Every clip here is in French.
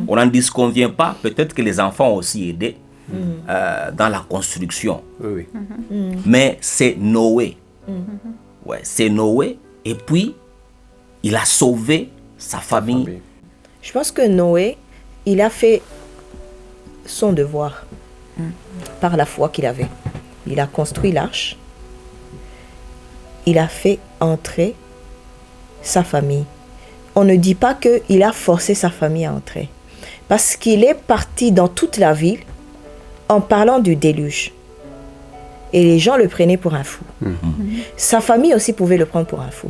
On n'en disconvient pas. Peut-être que les enfants ont aussi aidé dans la construction. Oui. Mais c'est Noé. Ouais, c'est Noé. Et puis, il a sauvé sa famille. Je pense que Noé, il a fait son devoir par la foi qu'il avait. Il a construit l'arche. Il a fait entrer sa famille. On ne dit pas qu'il a forcé sa famille à entrer. Parce qu'il est parti dans toute la ville en parlant du déluge. Et les gens le prenaient pour un fou. Sa famille aussi pouvait le prendre pour un fou.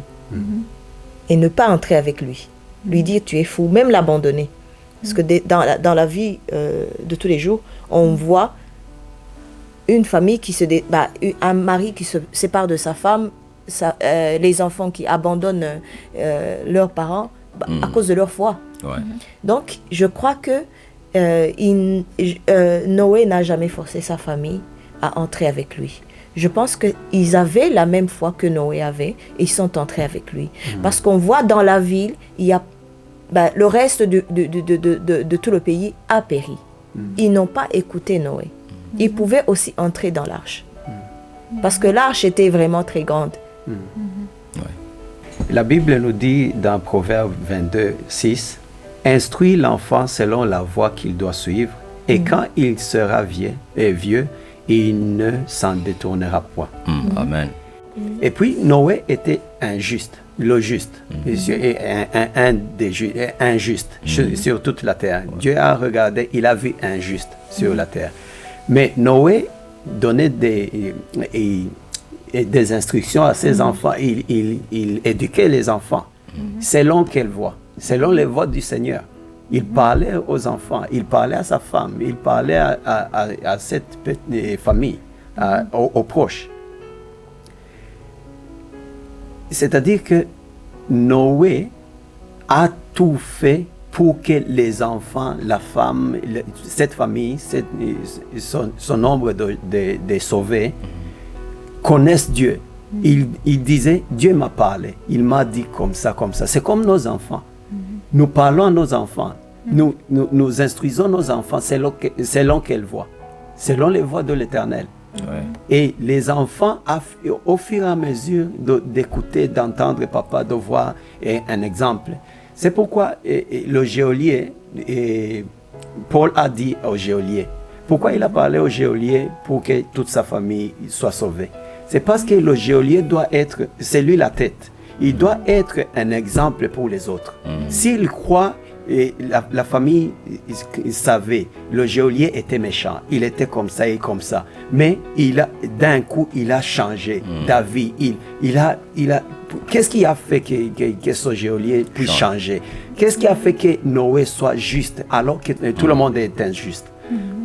Et ne pas entrer avec lui. Lui dire tu es fou, même l'abandonner. Parce que dans la vie de tous les jours, on voit une famille un mari qui se sépare de sa femme, les enfants qui abandonnent leurs parents à cause de leur foi. Ouais. Donc, je crois que Noé n'a jamais forcé sa famille à entrer avec lui. Je pense qu'ils avaient la même foi que Noé avait et ils sont entrés avec lui. Parce qu'on voit dans la ville, il y a le reste de tout le pays a péri. Ils n'ont pas écouté Noé. Ils pouvaient aussi entrer dans l'arche. Parce que l'arche était vraiment très grande. La Bible nous dit dans Proverbe 22, 6, « Instruis l'enfant selon la voie qu'il doit suivre, et quand il sera vieux, il ne s'en détournera point. » Amen. Et puis, Noé était injuste, le juste, injuste sur toute la terre. Dieu a regardé, il a vu injuste sur la terre. Mais Noé donnait des instructions à ses enfants. Il éduquait les enfants selon quelle voie, selon les voies du Seigneur. Il parlait aux enfants, il parlait à sa femme, il parlait à cette petite famille, aux proches. C'est-à-dire que Noé a tout fait pour que les enfants, la femme, cette famille, son nombre de sauvés, connaissent Dieu. Il disait, Dieu m'a parlé, il m'a dit comme ça, comme ça. C'est comme nos enfants. Nous parlons à nos enfants, nous instruisons nos enfants selon quelle voie? Selon les voies de l'Éternel. Ouais. Et les enfants, au fur et à mesure d'écouter, d'entendre papa, de voir un exemple. C'est pourquoi le geôlier, Paul a dit au geôlier, pourquoi il a parlé au geôlier pour que toute sa famille soit sauvée? C'est parce que le geôlier doit être, c'est lui la tête. Il doit être un exemple pour les autres. S'il croit, la famille savait, le geôlier était méchant, il était comme ça et comme ça. Mais d'un coup, il a changé d'avis. Qu'est-ce qui a fait que ce geôlier puisse changer? Qu'est-ce qui a fait que Noé soit juste alors que tout le monde est injuste?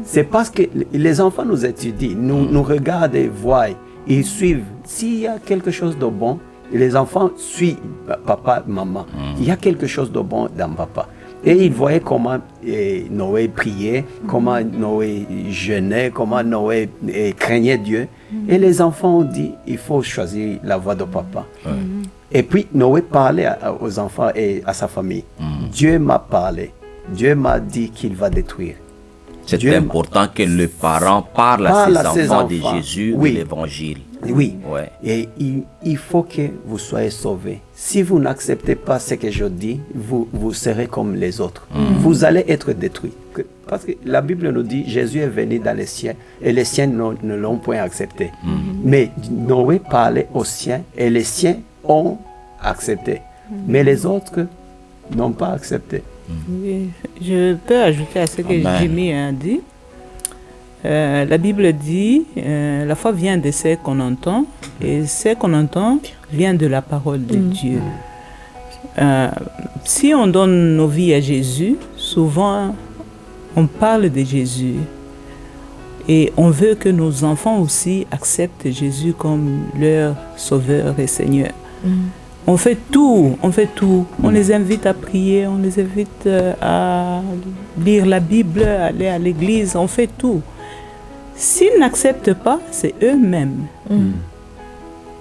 C'est parce que les enfants nous étudient, nous regardent et voient, ils suivent. S'il y a quelque chose de bon, les enfants suivent papa, maman. Il y a quelque chose de bon dans papa. Et ils voyaient comment Noé priait, comment Noé jeûnait, comment Noé craignait Dieu. Et les enfants ont dit, il faut choisir la voie de papa. Et puis Noé parlait aux enfants et à sa famille. Dieu m'a parlé. Dieu m'a dit qu'il va détruire. C'est important que le parent parle à ses enfants de Jésus, de l'Évangile. Oui, ouais. Et il faut que vous soyez sauvés. Si vous n'acceptez pas ce que je dis, vous serez comme les autres. Vous allez être détruits. Parce que la Bible nous dit, Jésus est venu dans les siens et les siens ne l'ont point accepté. Mais Noé parlait aux siens et les siens ont accepté. Mais les autres n'ont pas accepté. Oui, je peux ajouter à ce que Jimmy a dit. La Bible dit, la foi vient de ce qu'on entend, et ce qu'on entend vient de la parole de Dieu. Si on donne nos vies à Jésus, souvent on parle de Jésus, et on veut que nos enfants aussi acceptent Jésus comme leur Sauveur et Seigneur. On fait tout. On les invite à prier, on les invite à lire la Bible, à aller à l'église, on fait tout. S'ils n'acceptent pas, c'est eux-mêmes.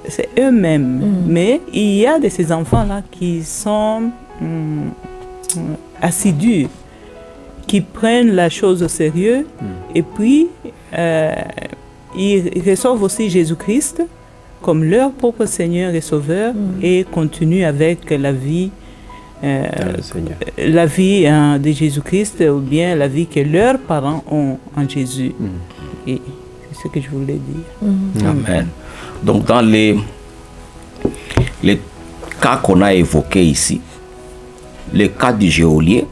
C'est eux-mêmes. Mais il y a de ces enfants-là qui sont assidus. qui prennent la chose au sérieux et puis ils reçoivent aussi Jésus-Christ comme leur propre Seigneur et Sauveur et continuent avec la vie de Jésus-Christ ou bien la vie que leurs parents ont en Jésus. Et c'est ce que je voulais dire. Amen. Donc dans les cas qu'on a évoqués ici, le cas du geôlier,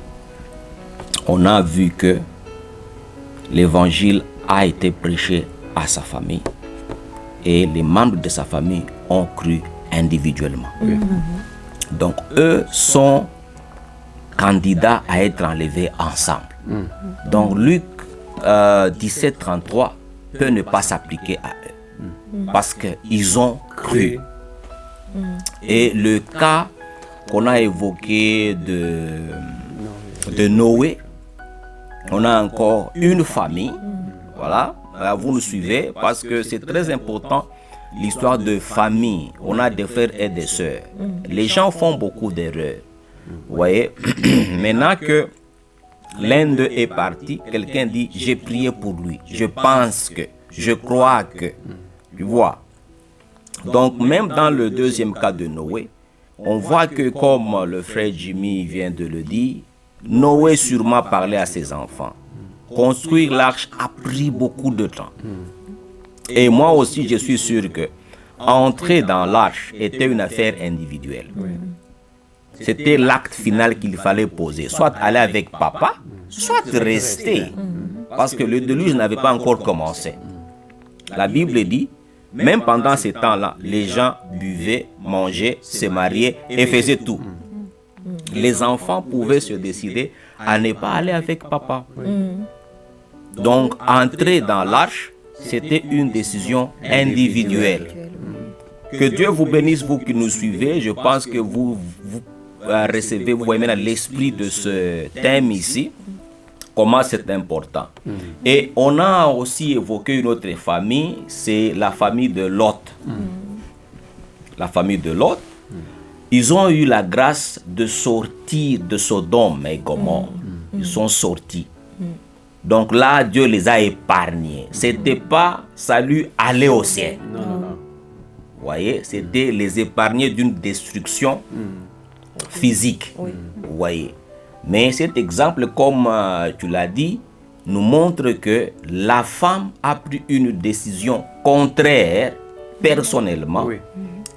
on a vu que l'évangile a été prêché à sa famille et les membres de sa famille ont cru individuellement. Donc eux sont candidats à être enlevés ensemble. Donc Luc 17:33 peut ne pas s'appliquer à eux parce qu'ils ont cru. Et le cas qu'on a évoqué de Noé, on a encore une famille. Voilà, vous nous suivez parce que c'est très important l'histoire de famille. On a des frères et des sœurs. Les gens font beaucoup d'erreurs. Vous voyez, maintenant que l'un d'eux est parti, quelqu'un dit j'ai prié pour lui, je pense que, je crois que. Tu vois. Donc même dans le deuxième cas de Noé, on voit que comme le frère Jimmy vient de le dire, Noé sûrement parlait à ses enfants. Construire l'arche a pris beaucoup de temps. Et moi aussi, je suis sûr que entrer dans l'arche était une affaire individuelle. C'était l'acte final qu'il fallait poser. Soit aller avec papa, soit rester. Parce que le déluge n'avait pas encore commencé. La Bible dit, même pendant ces temps-là, les gens buvaient, mangeaient, se mariaient et faisaient tout. Les enfants pouvaient se décider à ne pas aller avec papa. Donc, entrer dans l'arche, c'était une décision individuelle. Que Dieu vous bénisse, vous qui nous suivez. Je pense que vous recevez, vous voyez maintenant l'esprit de ce thème ici. Comment c'est important. Et on a aussi évoqué une autre famille, c'est la famille de Lot. La famille de Lot, ils ont eu la grâce de sortir de Sodome et Gomorrhe. Ils sont sortis. Donc là, Dieu les a épargnés. C'était pas salut, aller au ciel. Vous voyez, c'était les épargner d'une destruction physique. Vous voyez. Mais cet exemple, comme tu l'as dit, nous montre que la femme a pris une décision contraire, personnellement,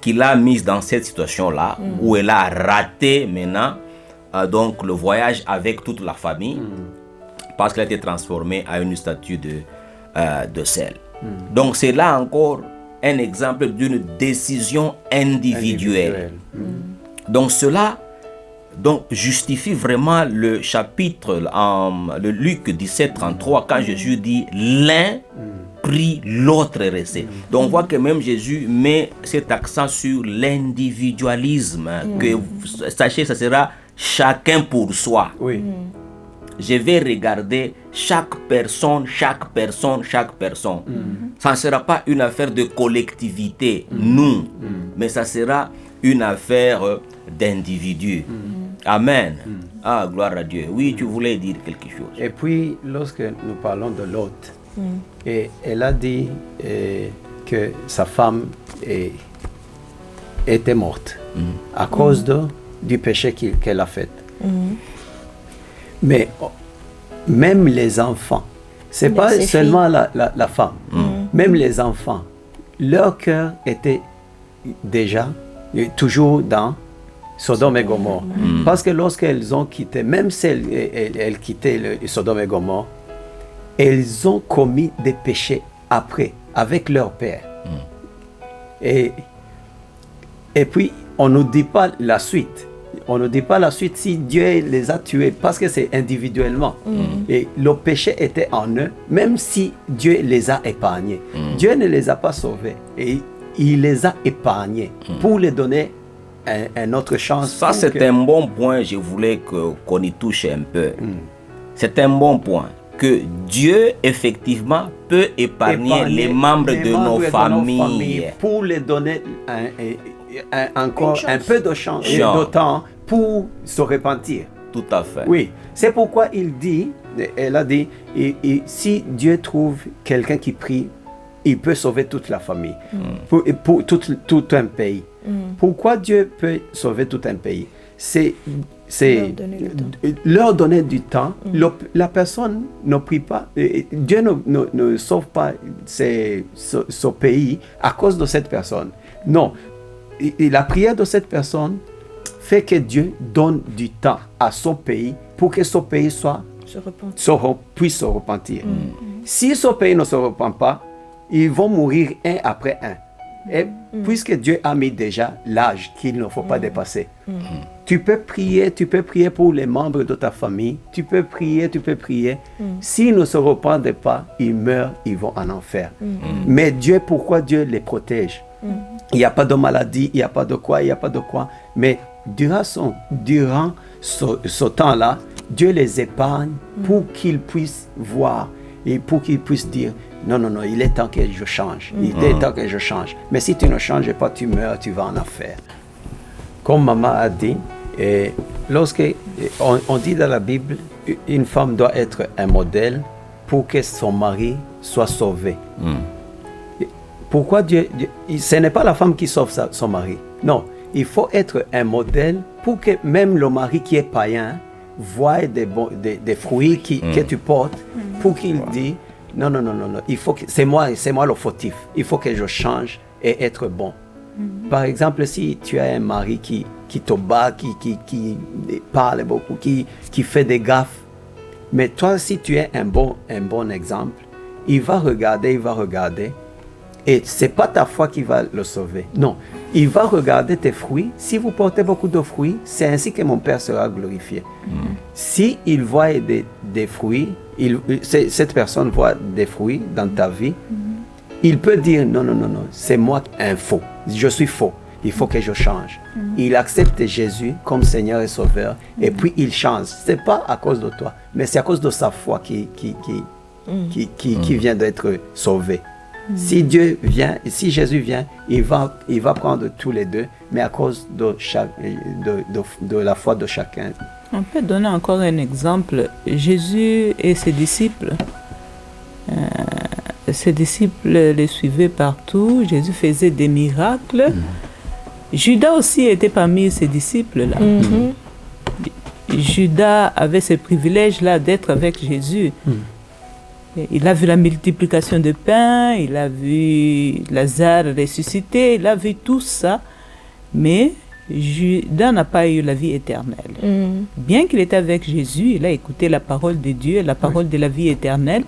qui l'a mise dans cette situation-là, où elle a raté maintenant donc le voyage avec toute la famille, parce qu'elle a été transformée en une statue de sel. Donc c'est là encore un exemple d'une décision individuelle. Donc cela justifie vraiment le chapitre, le Luc 17:33, quand Jésus dit l'un prit, l'autre est resté. Donc on voit que même Jésus met cet accent sur l'individualisme, que sachez, ça sera chacun pour soi. Je vais regarder chaque personne. Ça ne sera pas une affaire de collectivité, nous, mais ça sera une affaire d'individu. Amen. Ah, gloire à Dieu. Oui, tu voulais dire quelque chose. Et puis, lorsque nous parlons de Lot, et elle a dit que sa femme était morte à cause du péché qu'elle a fait. Mais même les enfants, c'est pas seulement la femme, même les enfants, leur cœur était déjà toujours dans Sodome et Gomorrhe. Parce que lorsqu'elles ont quitté, même si elles quittaient le Sodome et Gomorrhe, elles ont commis des péchés après, avec leur père. Et puis, on ne nous dit pas la suite. On ne dit pas la suite si Dieu les a tués, parce que c'est individuellement. Et le péché était en eux, même si Dieu les a épargnés. Dieu ne les a pas sauvés. Et il les a épargnés pour les donner une autre chance. Ça, c'est un bon point. Je voulais qu'on y touche un peu. C'est un bon point. Que Dieu, effectivement, peut épargner les membres de nos familles. Pour les donner encore un peu de chance et de temps pour se repentir. Tout à fait. Oui, c'est pourquoi il dit elle a dit, et si Dieu trouve quelqu'un qui prie, il peut sauver toute la famille, pour tout un pays. Pourquoi Dieu peut sauver tout un pays? C'est leur donner du temps. La personne ne prie pas. Dieu ne sauve pas ce pays à cause de cette personne. Non. Et la prière de cette personne fait que Dieu donne du temps à son pays pour que ce pays puisse se repentir. Si ce pays ne se repent pas, ils vont mourir un après un. Et puisque Dieu a mis déjà l'âge qu'il ne faut pas dépasser, tu peux prier pour les membres de ta famille, tu peux prier. S'ils ne se repentent pas, ils meurent, ils vont en enfer. Mais Dieu, pourquoi Dieu les protège? Il n'y a pas de maladie, il n'y a pas de quoi, mais durant ce temps-là, Dieu les épargne pour qu'ils puissent voir et pour qu'ils puissent dire, non, il est temps que je change. Mais si tu ne changes pas, tu meurs, tu vas en enfer. Comme maman a dit, on dit dans la Bible, une femme doit être un modèle pour que son mari soit sauvé. Pourquoi Dieu, ce n'est pas la femme qui sauve son mari. Non, il faut être un modèle pour que même le mari qui est païen voie des fruits que tu portes, pour qu'il dise, non, il faut que c'est moi le fautif. Il faut que je change et être bon. Par exemple, si tu as un mari qui te bat, qui parle beaucoup, qui fait des gaffes, mais toi, si tu es un bon exemple, il va regarder, et c'est pas ta foi qui va le sauver. Non, il va regarder tes fruits. Si vous portez beaucoup de fruits, c'est ainsi que mon Père sera glorifié. Si il voit des fruits, cette personne voit des fruits dans ta vie, il peut dire non, c'est moi un faux, je suis faux, il faut que je change. Il accepte Jésus comme Seigneur et Sauveur, et puis il change. C'est pas à cause de toi, mais c'est à cause de sa foi qui vient d'être sauvé. Si Jésus vient, il va prendre tous les deux, mais à cause de la foi de chacun. On peut donner encore un exemple. Jésus et ses disciples. Ses disciples les suivaient partout. Jésus faisait des miracles. Judas aussi était parmi ses disciples-là. Judas avait ce privilège-là d'être avec Jésus. Il a vu la multiplication de pain, il a vu Lazare ressuscité, il a vu tout ça, mais Judas n'a pas eu la vie éternelle. Bien qu'il était avec Jésus, il a écouté la parole de Dieu, la parole de la vie éternelle,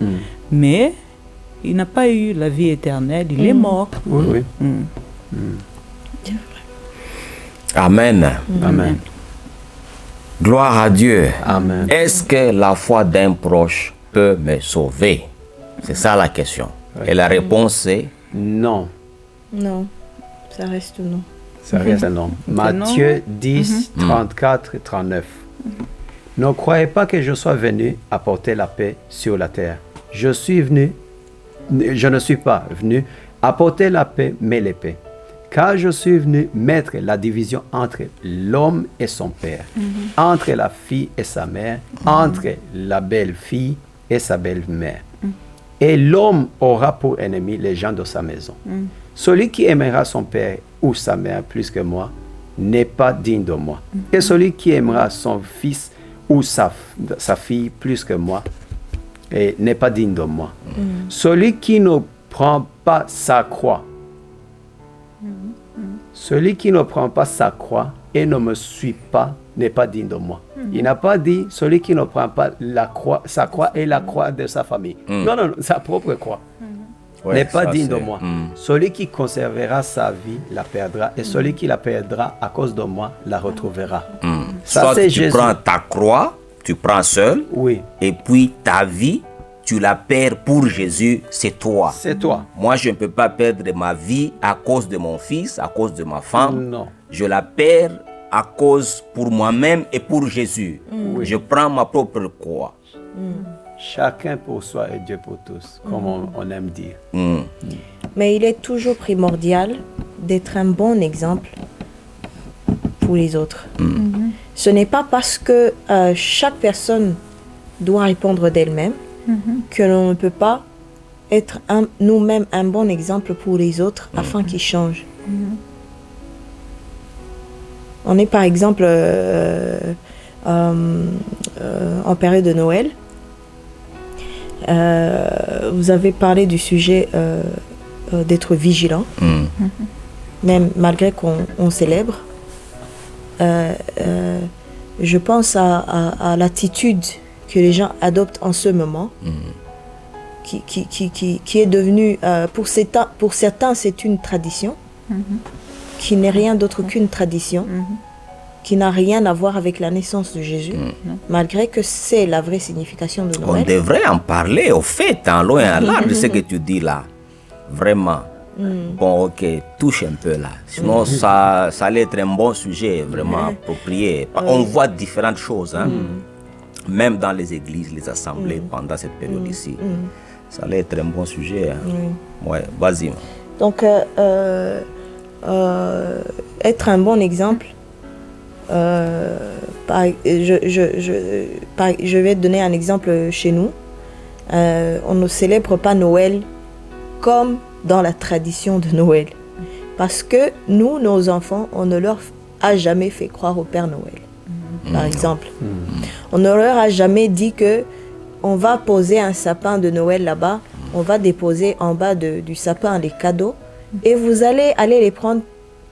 mais il n'a pas eu la vie éternelle, il est mort. Amen. Amen. Gloire à Dieu. Amen. Est-ce que la foi d'un proche peut me sauver? C'est ça la question. Et la réponse est non. Non, ça reste non. Ça reste non. Matthieu 10, 34 et 39. Ne croyez pas que je sois venu apporter la paix sur la terre. Je ne suis pas venu apporter la paix, mais l'épée. Car je suis venu mettre la division entre l'homme et son père, entre la fille et sa mère, entre la belle-fille et sa belle-mère. Et l'homme aura pour ennemi les gens de sa maison. Celui qui aimera son père ou sa mère plus que moi n'est pas digne de moi. Et celui qui aimera son fils ou sa fille plus que moi n'est pas digne de moi. Celui qui ne prend pas sa croix, celui qui ne prend pas sa croix et ne me suit pas n'est pas digne de moi. Il n'a pas dit celui qui ne prend pas sa croix et la croix de sa famille. Non, sa propre croix. N'est pas digne de moi. Celui qui conservera sa vie la perdra, et celui qui la perdra à cause de moi la retrouvera. Ça, c'est Jésus. Tu prends ta croix, tu prends seul, oui. Et puis ta vie, tu la perds pour Jésus, c'est toi. C'est toi. Moi, je ne peux pas perdre ma vie à cause de mon fils, à cause de ma femme. Non. Je la perds à cause pour moi-même et pour Jésus. Je prends ma propre croix. Chacun pour soi et Dieu pour tous, comme on aime dire. Mais il est toujours primordial d'être un bon exemple pour les autres. Ce n'est pas parce que chaque personne doit répondre d'elle-même, que l'on ne peut pas être nous-mêmes un bon exemple pour les autres afin qu'ils changent. On est par exemple en période de Noël. Vous avez parlé du sujet d'être vigilant, même malgré qu'on célèbre. Je pense à l'attitude que les gens adoptent en ce moment, qui est devenue, pour certains, c'est une tradition, qui n'est rien d'autre qu'une tradition, qui n'a rien à voir avec la naissance de Jésus, malgré que c'est la vraie signification de Noël. On devrait en parler, au fait, en loin à large de ce que tu dis là. Vraiment. Bon, ok, touche un peu là. Sinon, ça allait être un bon sujet, vraiment approprié. On voit différentes choses, hein. Même dans les églises, les assemblées, pendant cette période ici. Ça allait être un bon sujet. Hein. Ouais, vas-y. Donc, être un bon exemple, je vais te donner un exemple chez nous. On ne célèbre pas Noël comme dans la tradition de Noël. Parce que nous, nos enfants, on ne leur a jamais fait croire au Père Noël. Par exemple. On ne leur a jamais dit que on va poser un sapin de Noël là-bas, on va déposer en bas du sapin les cadeaux et vous allez aller les prendre,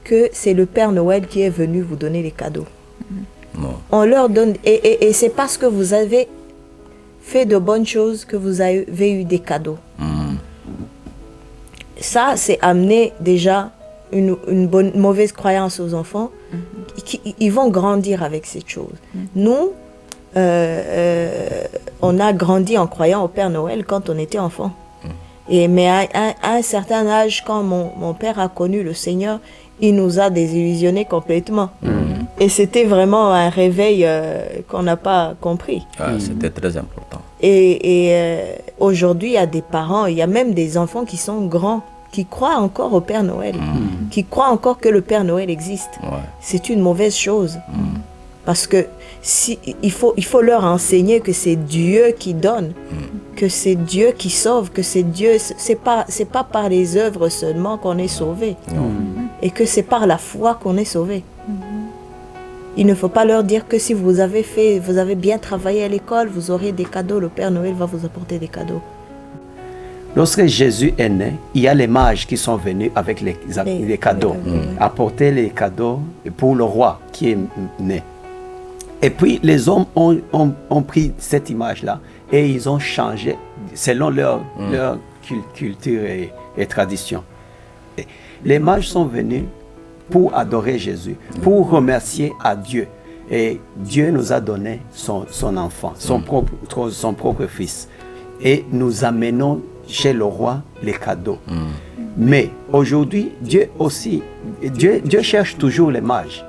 que c'est le Père Noël qui est venu vous donner les cadeaux. Non. On leur donne, et c'est parce que vous avez fait de bonnes choses que vous avez eu des cadeaux. Ça, c'est amener déjà une mauvaise croyance aux enfants. Ils vont grandir avec cette chose. Nous, on a grandi en croyant au Père Noël quand on était enfant. Mais à un certain âge, quand mon père a connu le Seigneur, il nous a désillusionnés complètement. Et c'était vraiment un réveil qu'on n'a pas compris. C'était très important. Et aujourd'hui, il y a des parents, il y a même des enfants qui sont grands, qui croient encore au Père Noël, qui croient encore que le Père Noël existe. C'est une mauvaise chose. Parce que il faut leur enseigner que c'est Dieu qui donne, que c'est Dieu qui sauve, que c'est Dieu, c'est pas par les œuvres seulement qu'on est sauvé, et que c'est par la foi qu'on est sauvé. Il ne faut pas leur dire que si vous avez bien travaillé à l'école, vous aurez des cadeaux, le Père Noël va vous apporter des cadeaux. Lorsque Jésus est né, il y a les mages qui sont venus avec les cadeaux, apporter les cadeaux pour le roi qui est né. Et puis les hommes ont pris cette image-là et ils ont changé selon leur culture et tradition. Et les mages sont venus pour adorer Jésus, pour remercier à Dieu. Et Dieu nous a donné son enfant, son propre fils. Et nous amenons chez le roi les cadeaux. Mais aujourd'hui, Dieu cherche toujours les mages.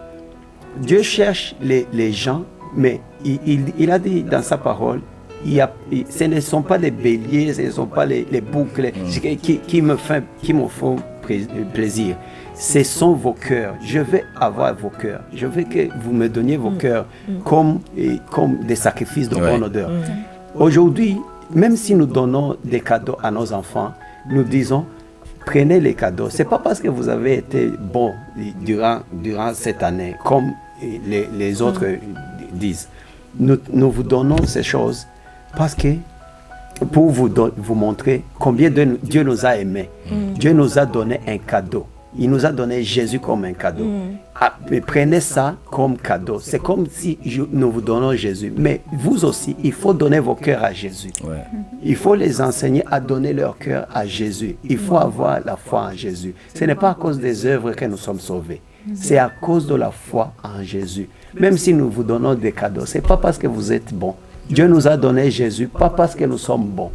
Dieu cherche les gens, mais il a dit dans sa parole, ce ne sont pas les béliers, ce ne sont pas les boucles qui me font plaisir. Ce sont vos cœurs. Je veux avoir vos cœurs. Je veux que vous me donniez vos cœurs comme des sacrifices de bonne odeur. Aujourd'hui, même si nous donnons des cadeaux à nos enfants, nous disons, prenez les cadeaux. Ce n'est pas parce que vous avez été bon durant cette année, comme les autres disent. Nous vous donnons ces choses parce que pour vous montrer combien Dieu nous a aimés. Dieu nous a donné un cadeau. Il nous a donné Jésus comme un cadeau. Prenez ça comme cadeau. C'est comme si nous vous donnons Jésus. Mais vous aussi, il faut donner vos cœurs à Jésus. Il faut les enseigner à donner leur cœur à Jésus. Il faut avoir la foi en Jésus. Ce n'est pas à cause des œuvres que nous sommes sauvés. C'est à cause de la foi en Jésus. Même si nous vous donnons des cadeaux, ce n'est pas parce que vous êtes bons. Dieu nous a donné Jésus, pas parce que nous sommes bons.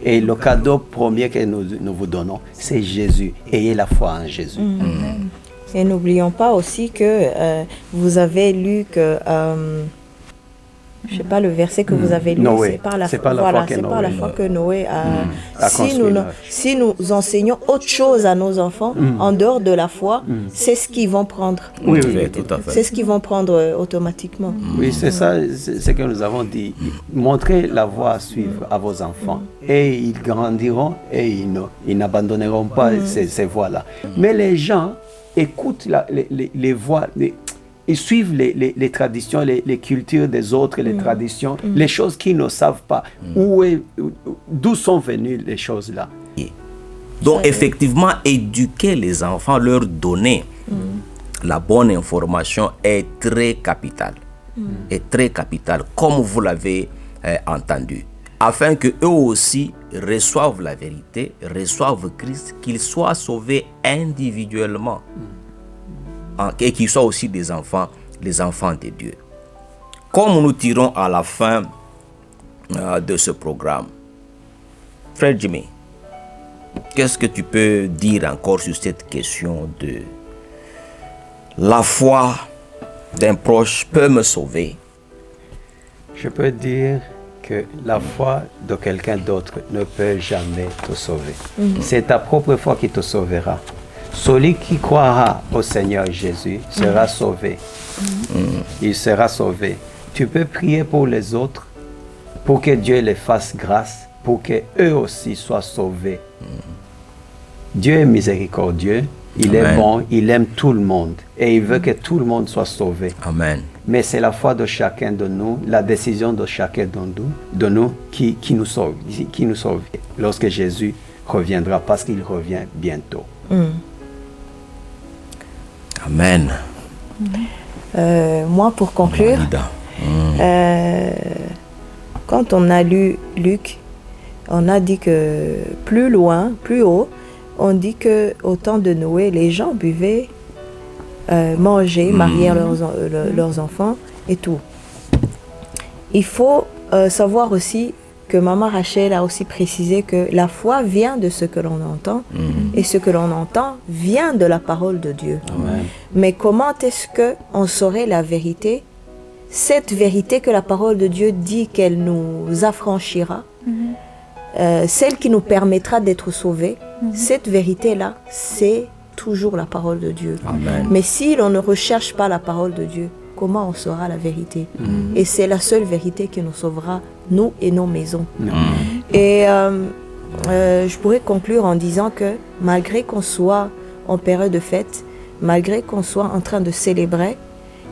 Et le cadeau premier que nous vous donnons, c'est Jésus. Ayez la foi en Jésus. Et n'oublions pas aussi que vous avez lu que je sais pas le verset que vous avez lu, Noé. c'est par la, C'est par la voilà, foi que c'est par la Noé- foi que Noé a. A construit l'arche. Si nous enseignons autre chose à nos enfants en dehors de la foi, c'est ce qu'ils vont prendre. Oui, Tout à oui. fait, tout à fait. C'est ce qu'ils vont prendre automatiquement. Oui, c'est ça, c'est ce que nous avons dit. Montrez la voie à suivre à vos enfants. Et ils grandiront et ils n'abandonneront pas ces voies-là. Mais les gens écoutent les voies, ils suivent les traditions, les cultures des autres, les traditions, les choses qu'ils ne savent pas. D'où sont venues les choses-là? Donc, effectivement, éduquer les enfants, leur donner la bonne information est très capital. Est très capital, comme vous l'avez entendu. Afin qu'eux aussi reçoivent la vérité, reçoivent Christ, qu'ils soient sauvés individuellement. Et qu'ils soient aussi des enfants, les enfants de Dieu. Comme nous tirons à la fin de ce programme, Frère Jimmy, qu'est-ce que tu peux dire encore sur cette question de la foi d'un proche peut me sauver? Je peux dire que la foi de quelqu'un d'autre ne peut jamais te sauver. C'est ta propre foi qui te sauvera. Celui qui croira au Seigneur Jésus sera sauvé. Il sera sauvé. Tu peux prier pour les autres, pour que Dieu les fasse grâce, pour qu'eux aussi soient sauvés. Dieu est miséricordieux, il Amen. est bon, il aime tout le monde et il veut que tout le monde soit sauvé. Amen. Mais c'est la foi de chacun de nous, la décision de chacun de nous qui nous sauve lorsque Jésus reviendra, parce qu'il revient bientôt. Amen. Moi, pour conclure, Valida. quand on a lu Luc, on a dit que plus loin, plus haut, on dit que au temps de Noé, les gens buvaient, mangeaient, mariaient leurs enfants et tout. Il faut savoir aussi que Maman Rachel a aussi précisé que la foi vient de ce que l'on entend et ce que l'on entend vient de la parole de Dieu. Amen. Mais comment est-ce qu'on saurait la vérité? Cette vérité que la parole de Dieu dit qu'elle nous affranchira, celle qui nous permettra d'être sauvés, cette vérité-là, c'est toujours la parole de Dieu. Amen. Mais si l'on ne recherche pas la parole de Dieu, comment on saura la vérité? Et c'est la seule vérité qui nous sauvera, nous et nos maisons. Et je pourrais conclure en disant que malgré qu'on soit en période de fête, malgré qu'on soit en train de célébrer,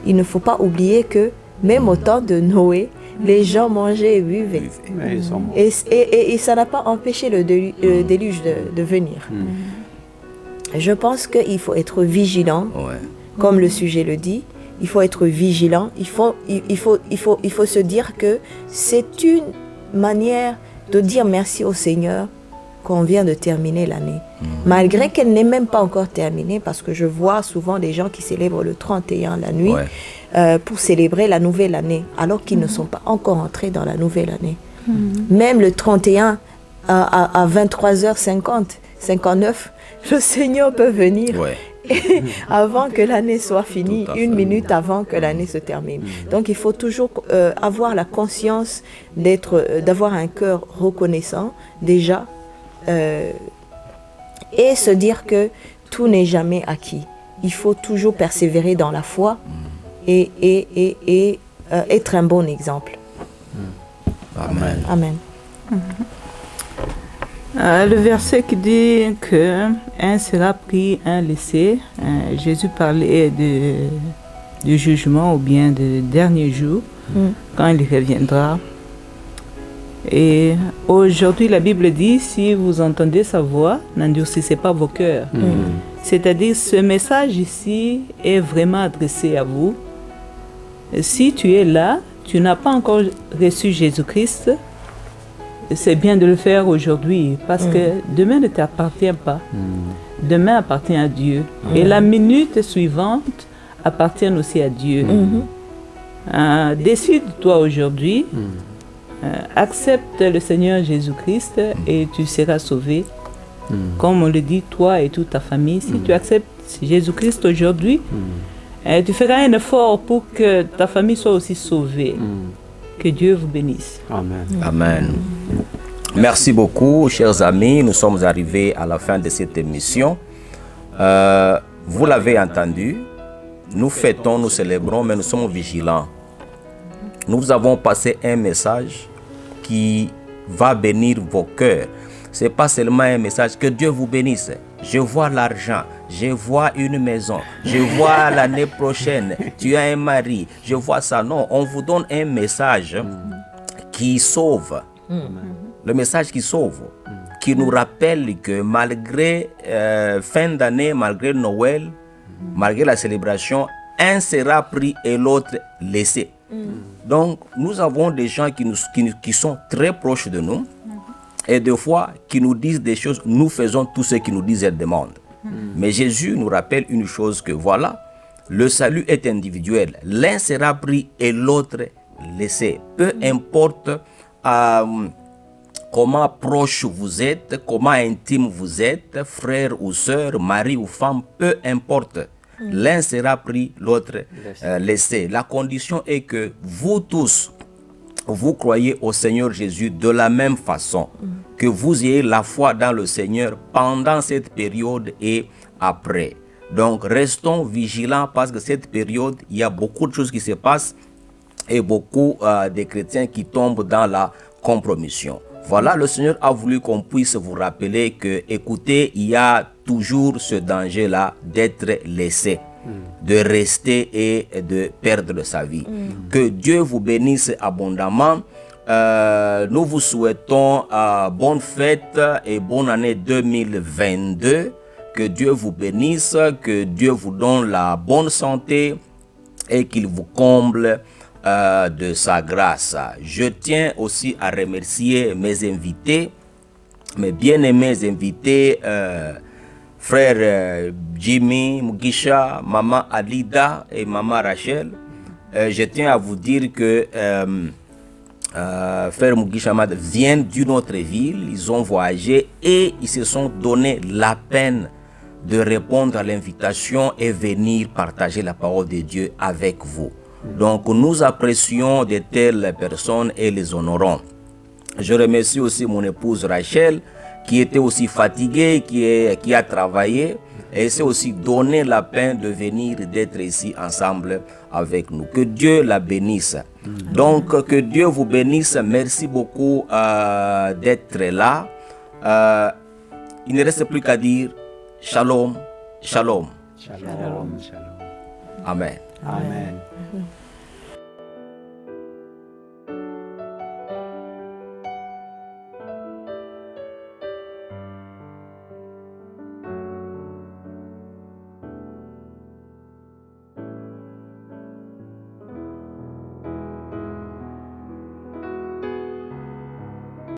il ne faut pas oublier que même au temps de Noé, les gens mangeaient et buvaient. Mais ils sont morts. Et ça n'a pas empêché le déluge de venir. Je pense qu'il faut être vigilant, Ouais. comme le sujet le dit. Il faut être vigilant. Il faut se dire que c'est une manière de dire merci au Seigneur qu'on vient de terminer l'année. Malgré qu'elle n'est même pas encore terminée, parce que je vois souvent des gens qui célèbrent le 31 la nuit pour célébrer la nouvelle année, alors qu'ils ne sont pas encore entrés dans la nouvelle année. Même le 31 à 23h50, 59, le Seigneur peut venir. Ouais. Avant que l'année soit finie, Tout à fait. 1 minute avant que l'année se termine. Donc il faut toujours avoir la conscience d'avoir un cœur reconnaissant déjà et se dire que tout n'est jamais acquis. Il faut toujours persévérer dans la foi et être un bon exemple. Amen. Amen. Le verset qui dit que un sera pris, un laissé. Jésus parlait du jugement ou bien du dernier jour, quand il reviendra. Et aujourd'hui, la Bible dit, si vous entendez sa voix, n'endurcissez pas vos cœurs. C'est-à-dire, ce message ici est vraiment adressé à vous. Si tu es là, tu n'as pas encore reçu Jésus-Christ, c'est bien de le faire aujourd'hui, parce que demain ne t'appartient pas. Demain appartient à Dieu. Et la minute suivante appartient aussi à Dieu. Décide-toi aujourd'hui, accepte le Seigneur Jésus-Christ et tu seras sauvé. Comme on le dit, toi et toute ta famille. Si tu acceptes Jésus-Christ aujourd'hui, tu feras un effort pour que ta famille soit aussi sauvée. Que Dieu vous bénisse. Amen. Amen. Merci beaucoup, chers amis. Nous sommes arrivés à la fin de cette émission. Vous l'avez entendu. Nous fêtons, nous célébrons, mais nous sommes vigilants. Nous avons passé un message qui va bénir vos cœurs. Ce n'est pas seulement un message que Dieu vous bénisse. Je vois l'argent, je vois une maison, je vois l'année prochaine, tu as un mari, je vois ça. Non, on vous donne un message qui sauve. Le message qui sauve, qui nous rappelle que malgré fin d'année, malgré Noël, malgré la célébration, un sera pris et l'autre laissé. Donc, nous avons des gens qui sont très proches de nous et des fois qui nous disent des choses, nous faisons tout ce qu'ils nous disent et demandent. Mais Jésus nous rappelle une chose que voilà, le salut est individuel. L'un sera pris et l'autre laissé. Peu importe comment proche vous êtes, comment intime vous êtes, frère ou sœur, mari ou femme, peu importe. L'un sera pris, l'autre laissé. La condition est que vous tous, vous croyez au Seigneur Jésus de la même façon, que vous ayez la foi dans le Seigneur pendant cette période et après. Donc restons vigilants parce que cette période, il y a beaucoup de choses qui se passent et beaucoup de chrétiens qui tombent dans la compromission. Voilà, le Seigneur a voulu qu'on puisse vous rappeler que, écoutez, il y a toujours ce danger-là d'être laissé, de rester et de perdre sa vie. Que Dieu vous bénisse abondamment. Nous vous souhaitons bonne fête et bonne année 2022. Que Dieu vous bénisse, que Dieu vous donne la bonne santé et qu'il vous comble de sa grâce. Je tiens aussi à remercier mes invités, mes bien-aimés invités, frère Jimmy Mugisha, maman Alida et maman Rachel. Je tiens à vous dire que frère Mugisha vient d'une autre ville, ils ont voyagé et ils se sont donné la peine de répondre à l'invitation et venir partager la parole de Dieu avec vous. Donc nous apprécions de telles personnes et les honorons. Je remercie aussi mon épouse Rachel qui était aussi fatiguée, qui a travaillé et s'est aussi donné la peine de venir, d'être ici ensemble avec nous. Que Dieu la bénisse. Donc que Dieu vous bénisse. Merci beaucoup d'être là. Il ne reste plus qu'à dire Shalom, Shalom. Shalom, shalom. Amen. Amen.